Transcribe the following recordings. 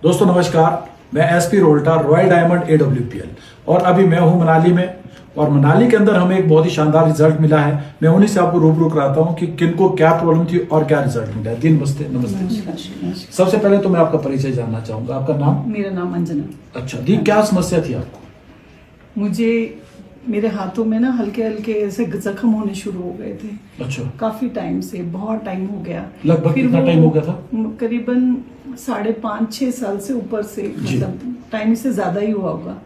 दोस्तों नमस्कार, मैं SP Rolta royal diamond AWPL और अभी मैं हूं मनाली में। और मनाली के अंदर हमें एक बहुत ही शानदार रिजल्ट मिला है। मैं उन्हीं से आपको रूबरू कराता हूं कि किनको क्या प्रॉब्लम थी और क्या रिजल्ट मिला है। दिन नमस्ते। नमस्ते। सबसे पहले तो मैं आपका परिचय जानना चाहूंगा। आपका नाम? मेरा नाम अंजना। अच्छा दी, क्या समस्या थी आपको? मुझे मेरे हाथों में ना हल्के हल्के ऐसे जख्म होने शुरू हो गए थे। अच्छा, काफी टाइम से, बहुत टाइम हो गया। लगभग कितना टाइम हो गया था? करीबन 5.5-6 साल से ऊपर से, मतलब टाइम से ज्यादा ही हुआ होगा।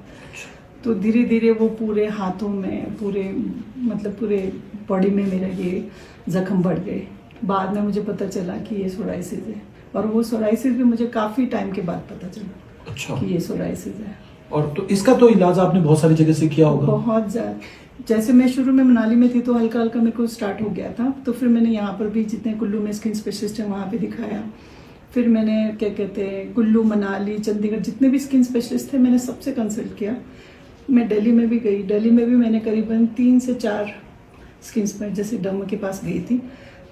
तो धीरे धीरे वो पूरे हाथों में, पूरे बॉडी में मेरा ये जख्म बढ़ गए। बाद में मुझे पता चला कि ये सोराइसिस है, और वो सोराइसिस भी मुझे काफी टाइम के बाद पता चला। अच्छा, कि ये सोराइसिस है। और तो इसका तो इलाज आपने बहुत सारी जगह से किया होगा। बहुत ज्यादा। जैसे मैं शुरू में मनाली में थी तो हल्का हल्का मेरे को स्टार्ट हो गया था। तो फिर मैंने यहाँ पर भी जितने कुल्लू में स्किन स्पेशलिस्ट है वहाँ पे दिखाया। फिर मैंने क्या कहते हैं, कुल्लू, मनाली, चंडीगढ़, जितने भी स्किन स्पेशलिस्ट थे मैंने सबसे कंसल्ट किया। मैं दिल्ली में भी गई। दिल्ली में भी मैंने करीबन 3 से 4 स्किन स्पेशलिस्ट जैसे डर्मा के पास गई थी।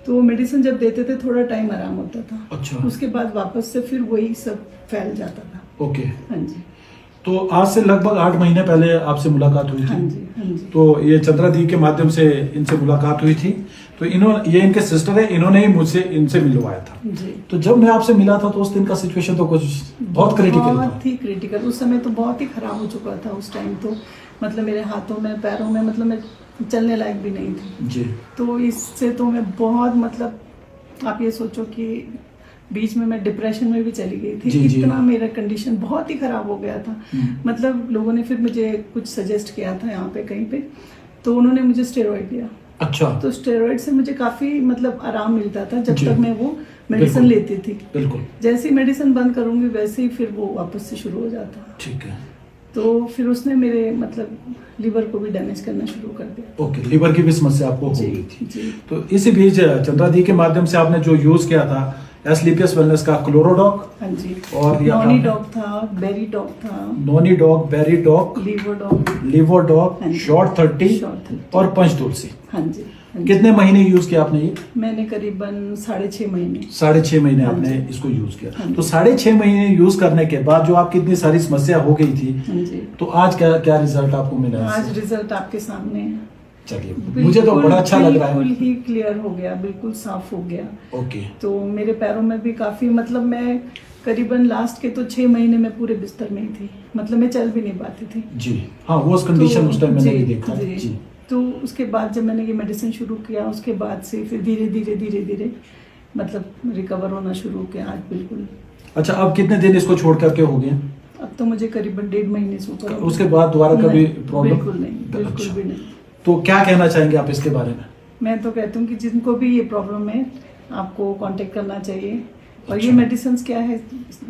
तो मेडिसिन जब देते थे थोड़ा टाइम आराम होता था। अच्छा, उसके बाद वापस से फिर वही सब फैल जाता था। ओके। हाँ जी। तो आज से लगभग 8 महीने पहले आपसे मुलाकात हुई थी। हाँ जी, हाँ जी। तो ये चंद्रा दी के माध्यम से इनसे मुलाकात हुई थी। तो ये इनके सिस्टर है, इन्होंने ही मुझसे इनसे मिलवाया था जी। तो जब मैं आपसे मिला था तो उस दिन का सिचुएशन तो कुछ बहुत क्रिटिकल था। बहुत ही क्रिटिकल। उस समय तो बहुत ही खराब हो चुका था। उस टाइम तो मतलब मेरे हाथों में, पैरों में, मतलब मैं चलने लायक भी नहीं थी जी। तो इससे तो मैं बहुत, मतलब आप ये सोचो कि बीच में मैं डिप्रेशन में भी चली गई थी। जी, इतना मेरा कंडीशन बहुत ही खराब हो गया था। मतलब लोगों ने फिर मुझे कुछ सजेस्ट किया था यहाँ पे कहीं पे, तो उन्होंने मुझे स्टेरॉइड दिया। अच्छा, तो स्टेरॉइड से मुझे काफी मतलब आराम मिलता था जब जी। तक मैं वो मेडिसिन लेती थी। बिल्कुल। जैसे ही मेडिसिन बंद करूंगी वैसे ही फिर वो वापस से शुरू हो जाता। ठीक है। तो फिर उसने मेरे मतलब लीवर को भी डैमेज करना शुरू कर दिया। ओके, लीवर की भी समस्या आपको हो जी, गई थी। जी। तो इसी बीच चंद्रा दी के माध्यम से आपने जो यूज किया था एस्क्लेपियस वेलनेस का क्लोरोडॉक, हाँ जी, और नॉनी डॉग था, बेरी डॉग था, noni dog, berry dog, liver dog, हाँ जी। शॉर्ट 30 और पंच तुलसी। हाँ जी, हाँ जी। कितने महीने यूज किया आपने ये? मैंने करीबन 6.5 महीने। 6.5 महीने हाँ आपने जी। इसको यूज किया। हाँ जी। तो 6.5 महीने यूज करने के बाद जो आपकी इतनी सारी समस्या हो गई थी, हाँ जी। तो आज क्या क्या रिजल्ट आपको मिला? आज रिजल्ट आपके सामने है। चलिए, मुझे तो बड़ा अच्छा लग रहा है। बिल्कुल ही क्लियर हो गया, बिल्कुल साफ हो गया। ओके। तो मेरे पैरों में भी काफी, मतलब मैं करीबन लास्ट के तो 6 महीने में पूरे बिस्तर में ही थी। मतलब मैं चल भी नहीं पाती थी। जी हाँ, वो कंडीशन उस टाइम मैंने जी, भी देखा है। जी। तो उसके बाद जब मैंने ये मेडिसिन शुरू किया, उसके बाद से फिर धीरे धीरे मतलब रिकवर होना शुरू किया। आज बिल्कुल। अच्छा, अब कितने दिन इसको छोड़ करके हो गए? अब तो मुझे करीबन 1.5 महीने से ऊपर हो गया। उसके बाद दोबारा कभी प्रॉब्लम? बिल्कुल नहीं, बिल्कुल भी नहीं। तो क्या कहना चाहेंगे आप इसके बारे में? मैं तो कहती हूँ कि जिनको भी ये प्रॉब्लम है आपको कांटेक्ट करना चाहिए। और अच्छा। ये मेडिसिन क्या है,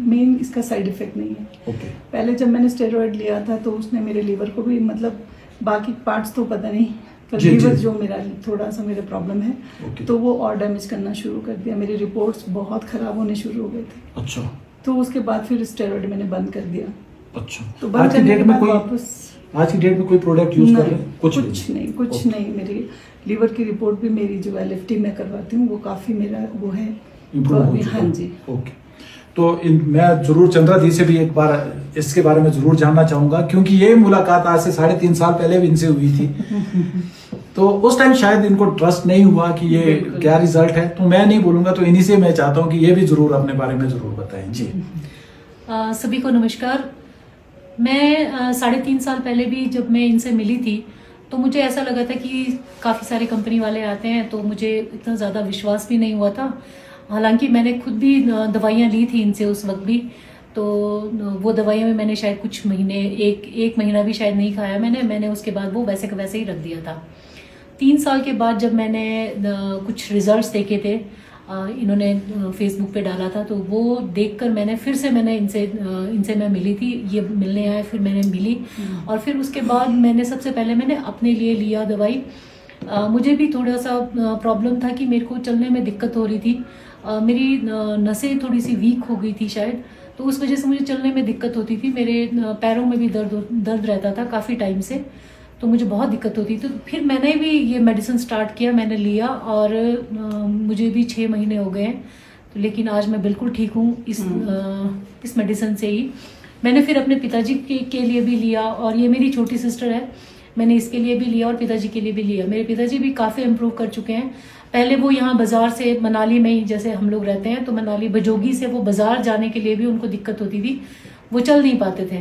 मेन इसका साइड इफेक्ट नहीं है। ओके। पहले जब मैंने स्टेरॉइड लिया था तो उसने मेरे लीवर को भी, मतलब बाकी पार्ट्स तो पता नहीं, पर जी, लीवर जी। जो मेरा थोड़ा सा मेरे प्रॉब्लम है, ओके। तो वो और डैमेज करना शुरू कर दिया। मेरी रिपोर्ट्स बहुत खराब होने शुरू हो गए थे। अच्छा। तो उसके बाद फिर स्टेरॉइड मैंने बंद कर दिया। अच्छा, तो बंद करने के बाद वापस आज की डेट में कोई प्रोडक्ट यूज कर रहे हैं? कुछ नहीं। मेरी लीवर की रिपोर्ट भी, मेरी जो LFT में करवाती हूँ, वो काफी मेरा वो है इम्प्रूव हो चुका है। हाँ जी। ओके। तो मैं जरूर चंद्रा दी से भी एक बार इसके बारे में जरूर जानना चाहूंगा, क्योंकि ये मुलाकात आज से 3.5 साल पहले भी इनसे हुई थी। तो उस टाइम शायद इनको ट्रस्ट नहीं हुआ कि ये क्या रिजल्ट है। तो मैं नहीं बोलूंगा, तो इन्हीं से मैं चाहता हूँ कि ये भी जरूर अपने बारे में जरूर बताएं। जी। सभी को नमस्कार। मैं 3.5 साल पहले भी जब मैं इनसे मिली थी तो मुझे ऐसा लगा था कि काफ़ी सारे कंपनी वाले आते हैं, तो मुझे इतना ज़्यादा विश्वास भी नहीं हुआ था। हालांकि मैंने खुद भी दवाइयाँ ली थी इनसे उस वक्त भी। तो वो दवाइयाँ में मैंने शायद कुछ महीने, एक महीना भी शायद नहीं खाया मैंने उसके बाद वो वैसे का वैसे ही रख दिया था। 3 साल के बाद जब मैंने कुछ रिजल्ट्स देखे थे, इन्होंने फेसबुक पे डाला था, तो वो देखकर मैंने इनसे मैं मिली थी। ये मिलने आए, फिर मैंने मिली, और फिर उसके बाद मैंने सबसे पहले मैंने अपने लिए लिया दवाई। मुझे भी थोड़ा सा प्रॉब्लम था कि मेरे को चलने में दिक्कत हो रही थी। मेरी नसें थोड़ी सी वीक हो गई थी शायद, तो उस वजह से मुझे चलने में दिक्कत होती थी। मेरे पैरों में भी दर्द रहता था काफ़ी टाइम से। तो मुझे बहुत दिक्कत होती। तो फिर मैंने भी ये मेडिसिन स्टार्ट किया, मैंने लिया और मुझे भी 6 महीने हो गए हैं। लेकिन आज मैं बिल्कुल ठीक हूँ इस मेडिसिन से ही। मैंने फिर अपने पिताजी के लिए भी लिया, और ये मेरी छोटी सिस्टर है, मैंने इसके लिए भी लिया और पिताजी के लिए भी लिया। मेरे पिताजी भी काफ़ी इम्प्रूव कर चुके हैं। पहले वो यहाँ बाज़ार से, मनाली में ही जैसे हम लोग रहते हैं, तो मनाली बजोगी से वो बाज़ार जाने के लिए भी उनको दिक्कत होती थी, वो चल नहीं पाते थे।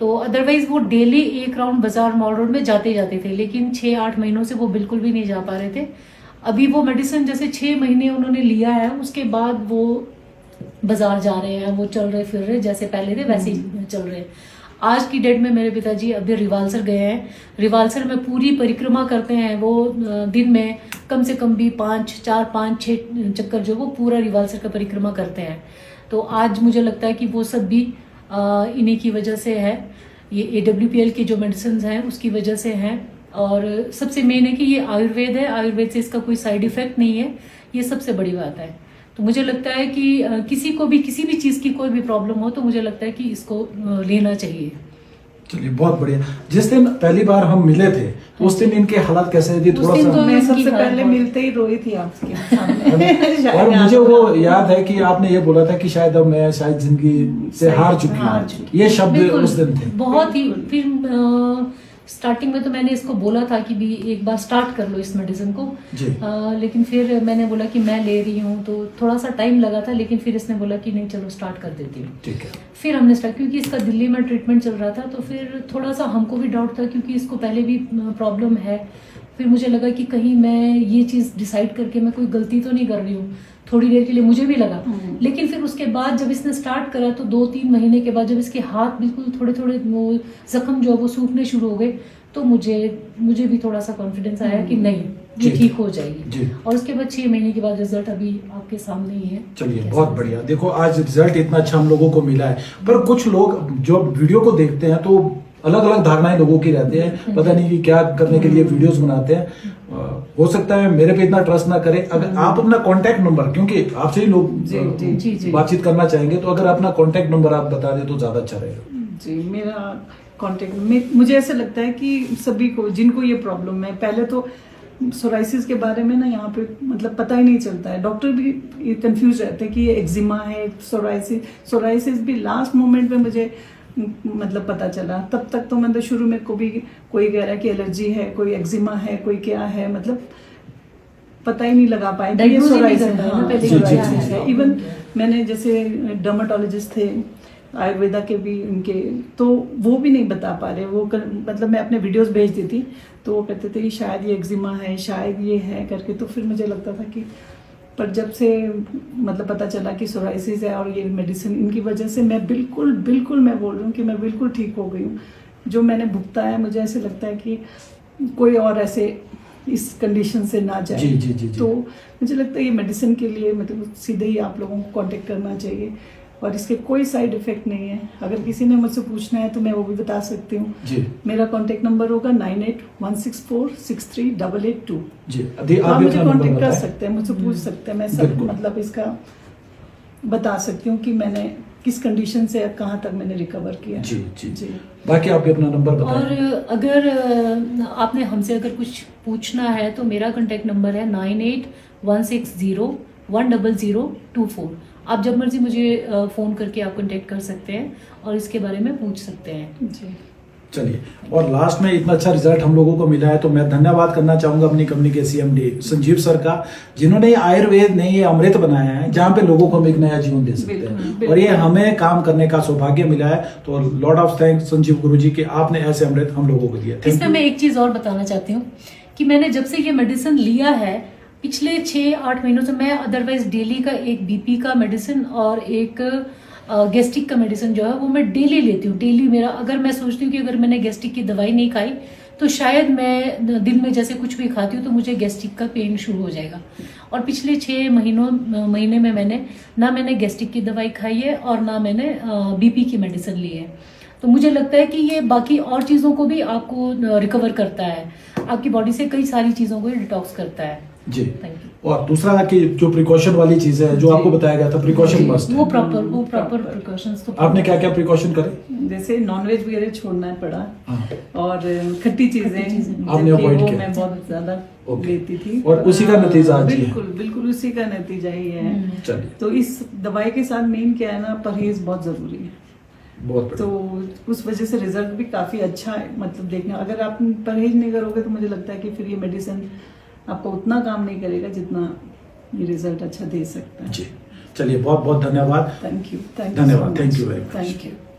तो अदरवाइज़ वो डेली एक राउंड बाज़ार मॉल रोड में जाते थे, लेकिन 6-8 महीनों से वो बिल्कुल भी नहीं जा पा रहे थे। अभी वो मेडिसिन जैसे 6 महीने उन्होंने लिया है, उसके बाद वो बाजार जा रहे हैं, वो चल रहे फिर रहे, जैसे पहले थे वैसे ही चल रहे हैं। आज की डेट में मेरे पिताजी अभी रिवालसर गए हैं। रिवालसर में पूरी परिक्रमा करते हैं वो, दिन में कम से कम भी 5-6 चक्कर जो वो पूरा रिवालसर का परिक्रमा करते हैं। तो आज मुझे लगता है कि वो सब भी इन्हीं की वजह से है। ये AWPL की जो मेडिसिन हैं उसकी वजह से हैं, और सबसे मेन है कि ये आयुर्वेद है, आयुर्वेद से इसका कोई साइड इफेक्ट नहीं है, ये सबसे बड़ी बात है। तो मुझे लगता है कि किसी को भी किसी भी चीज़ की कोई भी प्रॉब्लम हो तो मुझे लगता है कि इसको लेना चाहिए। चलिए, बहुत बढ़िया। जिस दिन पहली बार हम मिले थे तो उस दिन इनके हालात कैसे थे? थोड़ा सा मैं इनकी सबसे हालत पहले बहुत- मिलते ही रोई थी आपके सामने। और मुझे वो याद है कि आपने ये बोला था कि शायद अब मैं शायद जिंदगी से हार चुकी हूँ, ये शब्द बिल्कुल, उस दिन थे। बहुत ही। फिर स्टार्टिंग में तो मैंने इसको बोला था कि भी एक बार स्टार्ट कर लो इस मेडिसिन को, जी। लेकिन फिर मैंने बोला कि मैं ले रही हूँ, तो थोड़ा सा टाइम लगा था, लेकिन फिर इसने बोला कि नहीं चलो स्टार्ट कर देती हूँ। ठीक है। फिर हमने स्टार्ट, क्योंकि इसका दिल्ली में ट्रीटमेंट चल रहा था, तो फिर थोड़ा सा हमको भी डाउट था, क्योंकि इसको पहले भी प्रॉब्लम है। फिर मुझे लगा कि कहीं मैं ये चीज़ डिसाइड करके मैं कोई गलती तो नहीं कर रही हूँ, थोड़ी देर के लिए मुझे भी लगा। लेकिन फिर उसके बाद जब इसने स्टार्ट करा तो 2-3 महीने के बाद जब इसके हाथ बिल्कुल थोड़े थोड़े वो जख्म जो है वो सूखने शुरू हो गए, तो मुझे भी थोड़ा सा कॉन्फिडेंस आया कि नहीं ये जी। ठीक हो जाएगी। जी। और उसके बाद 6 महीने के बाद रिजल्ट अभी आपके सामने ही है। चलिए, बहुत बढ़िया। देखो, आज रिजल्ट इतना अच्छा हम लोगों को मिला है, पर कुछ लोग जो वीडियो को देखते हैं तो अलग अलग धारणाएं लोगों की रहती है, पता नहीं कि क्या करने के लिए वीडियोस बनाते हैं। हो सकता है मेरे पे इतना ट्रस्ट ना करें। अगर आप अपना कॉन्टैक्ट नंबर, क्योंकि आपसे ही लोग जी। बातचीत करना चाहेंगे, तो अगर अपना कॉन्टैक्ट नंबर आप बता दें तो ज्यादा अच्छा रहेगा। जी, मेरा कॉन्टेक्ट में मुझे ऐसा लगता है कि सभी को जिनको ये प्रॉब्लम है, पहले तो सोराइसिस के बारे में ना यहाँ पे मतलब पता ही नहीं चलता है, डॉक्टर भी कंफ्यूज रहते हैं कि ये एक्जिमा है, सोराइसिस भी लास्ट मोमेंट में मुझे मतलब पता चला। तब तक तो मतलब शुरू में कोई कह रहा है कि एलर्जी है, कोई एक्जिमा है, कोई क्या है, मतलब पता ही नहीं लगा पाए कि ये Diagnose ही नहीं सोराइसिस करता है ना हाँ, पहले सोराइसिस जी। है। इवन मैंने जैसे डर्माटोलॉजिस्ट थे आयुर्वेदा के भी उनके, तो वो भी नहीं बता पा रहे। मतलब मैं अपने वीडियोस भेज दी थी तो वो कहते थे कि शायद ये एक्जिमा है, शायद ये है करके। तो फिर मुझे लगता था कि, पर जब से मतलब पता चला कि सोराइसिस है और ये मेडिसिन, इनकी वजह से मैं बिल्कुल मैं बोल रही हूँ कि मैं बिल्कुल ठीक हो गई हूँ। जो मैंने भुगता है, मुझे ऐसे लगता है कि कोई और ऐसे इस कंडीशन से ना जाए। जी। तो मुझे लगता है ये मेडिसिन के लिए मतलब सीधे ही आप लोगों को कांटेक्ट करना चाहिए, और इसके कोई साइड इफेक्ट नहीं है। अगर किसी ने मुझसे पूछना है तो मैं वो भी बता सकती हूँ। जी। मेरा कांटेक्ट नंबर होगा 9816463882। जी। अभी आप आप भी मुझे अपना नंबर कांटेक्ट कर बताएं। सकते हैं, मुझसे पूछ सकते हैं। मैं सब बिल्कुल। मतलब इसका बता सकती हूँ कि मैंने किस कंडीशन से कहाँ तक मैंने रिकवर किया। जी। बाकी आप भी अपना नंबर और बताएं। अगर आपने हमसे अगर कुछ पूछना है तो मेरा कांटेक्ट नंबर है 9816010024। आप जब मर्जी मुझे फ़ोन करके आप कांटेक्ट कर सकते हैं और इसके बारे में पूछ सकते हैं। जी। चलिए, और लास्ट में इतना अच्छा रिजल्ट हम लोगों को मिला है तो मैं धन्यवाद करना चाहूंगा अपनी कंपनी के CMD संजीव सर का, जिन्होंने ये आयुर्वेद ने ये अमृत बनाया है जहाँ पे लोगों को हम एक नया जीवन दे सकते हैं, और ये हमें काम करने का सौभाग्य मिला है। तो लॉर्ड ऑफ थैंक्स संजीव गुरुजी कि आपने ऐसे अमृत हम लोगों को दिया। इसमें मैं एक चीज़ और बताना चाहती हूँ कि मैंने जब से ये मेडिसिन लिया है, पिछले 6-8 महीनों से मैं अदरवाइज डेली का एक BP का मेडिसिन और एक गैस्ट्रिक का मेडिसिन जो है वो मैं डेली लेती हूँ। डेली मेरा, अगर मैं सोचती हूँ कि अगर मैंने गैस्ट्रिक की दवाई नहीं खाई तो शायद मैं दिन में जैसे कुछ भी खाती हूँ तो मुझे गैस्ट्रिक का पेन शुरू हो जाएगा। और पिछले 6 महीने में मैंने गैस्ट्रिक की दवाई खाई है और ना मैंने BP की मेडिसिन ली है। तो मुझे लगता है कि ये बाकी और चीज़ों को भी आपको रिकवर करता है, आपकी बॉडी से कई सारी चीज़ों को डिटॉक्स करता है। जी। Thank you. और दूसरा कि जो प्रिकॉशन वाली चीज है जो जी। आपको बताया गया था, प्रिकॉशन जी, मस्ट वो है। प्रॉपर प्रिकॉशंस तो आपने क्या क्या प्रिकॉशन करे? जैसे नॉनवेज वगैरह छोड़ना पड़ा हाँ। और खट्टी चीजें आपने जबकि avoid वो किया। मैं बहुत ज्यादा ओके। लेती थी और उसी का नतीजा आज ये है। बिल्कुल बिल्कुल उसी का नतीजा ही है। चलिए, तो इस दवाई के साथ मेन क्या है ना, परहेज बहुत जरूरी है। बहुत तो बढ़िया। उस वजह से रिजल्ट भी काफी अच्छा है, मतलब देखना अगर आप परहेज नहीं करोगे तो मुझे लगता है कि फिर ये मेडिसिन आपको उतना काम नहीं करेगा जितना ये रिजल्ट अच्छा दे सकता है। जी, चलिए बहुत बहुत धन्यवाद। थैंक यू धन्यवाद, thank you very much. Thank you.